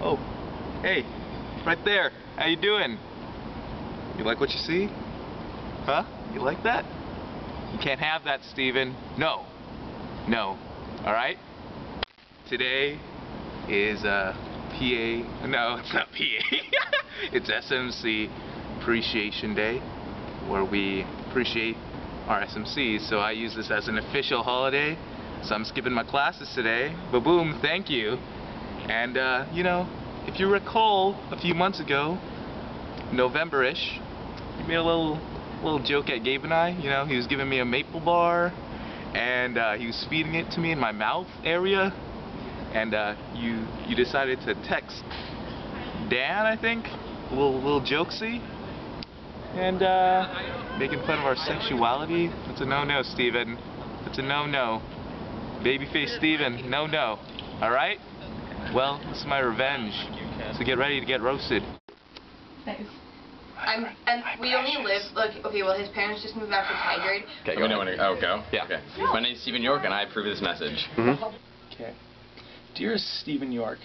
Oh, hey, right there. How you doing? You like what you see? Huh? You like that? You can't have that, Steven. No. No. Alright? Today is PA. No, it's not PA. It's SMC Appreciation Day, where we appreciate our SMCs. So I use this as an official holiday. So I'm skipping my classes today. Ba-boom, thank you. And, you know, if you recall, a few months ago, November-ish, we made a little joke at Gabe and I. You know, he was giving me a maple bar, and he was feeding it to me in my mouth area. And you decided to text Dan, I think, a little jokesy, and making fun of our sexuality. That's a no-no, Steven. That's a no-no. Babyface Steven, no-no. All right? Well, this is my revenge. So get ready to get roasted. Nice. And we only live, like, okay, well, his parents just moved back to Tigard. Okay, go ahead. Oh, go? Yeah. Okay. My name is Steven York, and I approve of this message. Okay. Dearest Steven York,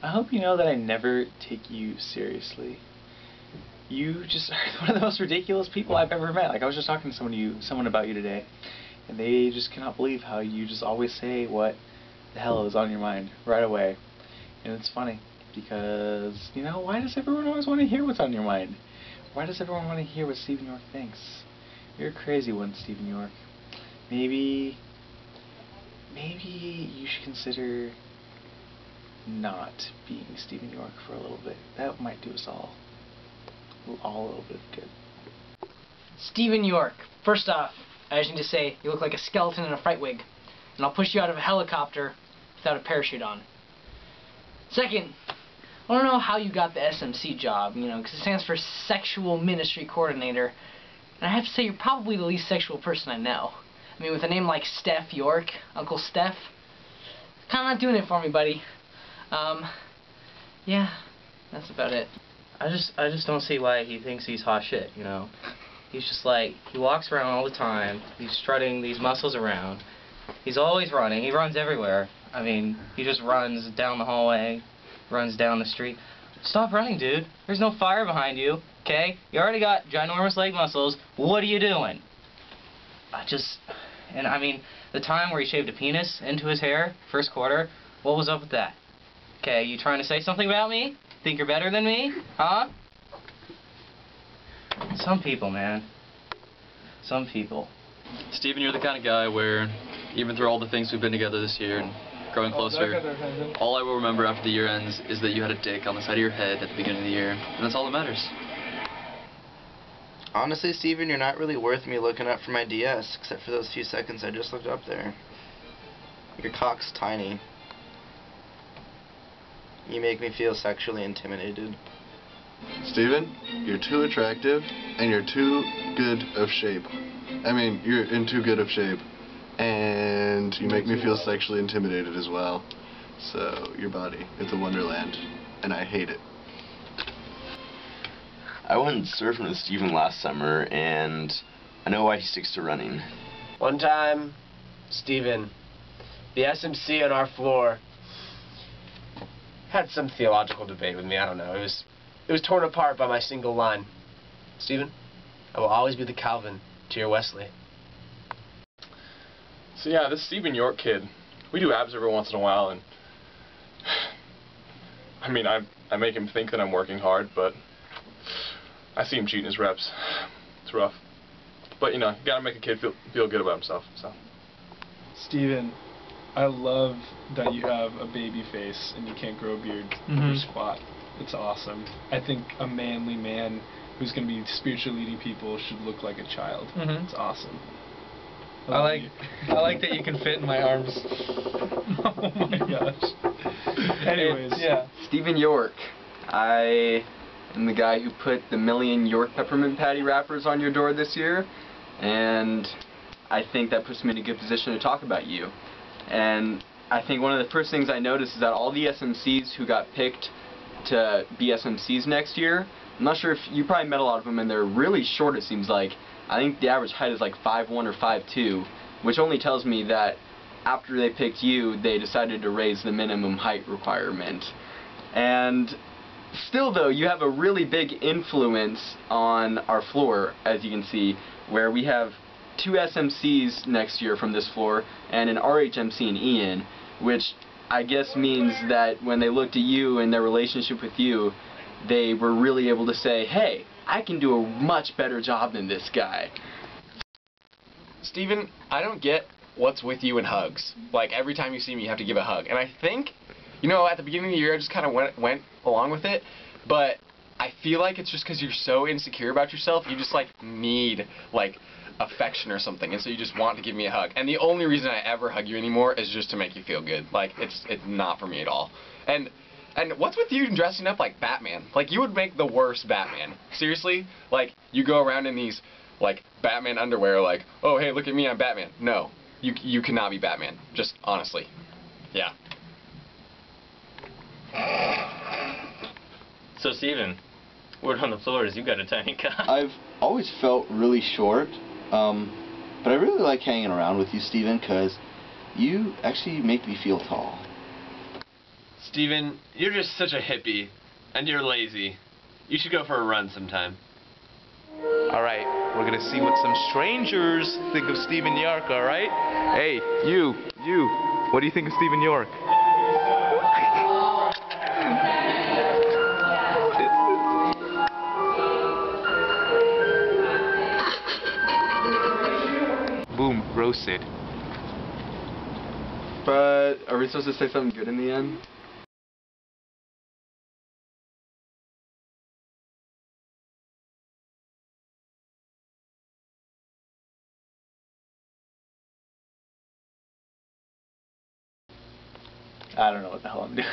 I hope you know that I never take you seriously. You just are one of the most ridiculous people I've ever met. Like, I was just talking to someone about you today, and they just cannot believe how you just always say what the hell is on your mind right away. And it's funny, because, you know, why does everyone always want to hear what's on your mind? Why does everyone want to hear what Steven York thinks? You're a crazy one, Steven York. Maybe you should consider not being Steven York for a little bit. That might do us all a little bit of good. Steven York, first off, I just need to say you look like a skeleton in a fright wig, and I'll push you out of a helicopter without a parachute on. Second, I don't know how you got the SMC job, you know, because it stands for Sexual Ministry Coordinator, and I have to say you're probably the least sexual person I know. I mean, with a name like Steph York, Uncle Steph, kind of not doing it for me, buddy. Yeah, that's about it. I just don't see why he thinks he's hot shit, you know. He's just like, he walks around all the time, he's strutting these muscles around, he's always running, he runs everywhere. I mean, he just runs down the hallway, runs down the street. Stop running, dude. There's no fire behind you, okay? You already got ginormous leg muscles, what are you doing? And I mean, the time where he shaved a penis into his hair, first quarter, what was up with that? Okay, you trying to say something about me? Think you're better than me? Huh? Some people, man. Some people. Steven, you're the kind of guy where, even through all the things we've been together this year and growing closer, all I will remember after the year ends is that you had a dick on the side of your head at the beginning of the year, and that's all that matters. Honestly, Steven, you're not really worth me looking up for my DS, except for those few seconds I just looked up there. Your cock's tiny. You make me feel sexually intimidated. Steven, you're too attractive, and you're too good of shape. I mean, you're in too good of shape. And you make me feel sexually intimidated as well. So, your body, it's a wonderland, and I hate it. I went surfing with Steven last summer, and I know why he sticks to running. One time, Steven, the SMC on our floor, had some theological debate with me. I don't know. It was torn apart by my single line. Steven, I will always be the Calvin to your Wesley. So yeah, this Steven York kid, we do abs every once in a while, and I mean, I make him think that I'm working hard, but I see him cheating his reps. It's rough. But, you know, you gotta make a kid feel good about himself, so. Steven, I love that you have a baby face and you can't grow a beard in your squat. It's awesome. I think a manly man who's going to be spiritually leading people should look like a child. It's awesome. I like that you can fit in my arms. Oh my gosh. Anyways. Yeah. Steven York. I am the guy who put the million York peppermint patty wrappers on your door this year, and I think that puts me in a good position to talk about you. And I think one of the first things I noticed is that all the SMCs who got picked to be SMCs next year, I'm not sure if you probably met a lot of them, and they're really short, it seems like. I think the average height is like 5'1 or 5'2, which only tells me that after they picked you, they decided to raise the minimum height requirement. And still, though, you have a really big influence on our floor, as you can see, where we have 2 SMCs next year from this floor and an RHMC in Ian, which I guess means that when they looked at you and their relationship with you, they were really able to say, hey, I can do a much better job than this guy. Steven, I don't get what's with you and hugs. Like, every time you see me, you have to give a hug. And I think, you know, at the beginning of the year, I just kind of went along with it. But I feel like it's just because you're so insecure about yourself, you just, like, need, like, affection or something. And so you just want to give me a hug. And the only reason I ever hug you anymore is just to make you feel good. Like, it's not for me at all. And what's with you dressing up like Batman? Like, you would make the worst Batman. Seriously? Like, you go around in these, like, Batman underwear, like, oh, hey, look at me, I'm Batman. No. You cannot be Batman. Just honestly. Yeah. So, Steven, word on the floor is you got a tiny cock. I've always felt really short, but I really like hanging around with you, Steven, because you actually make me feel tall. Steven, you're just such a hippie, and you're lazy. You should go for a run sometime. Alright, we're gonna see what some strangers think of Stephen York, alright? Hey, you, what do you think of Stephen York? Boom, roasted. But are we supposed to say something good in the end? I don't know what the hell I'm doing.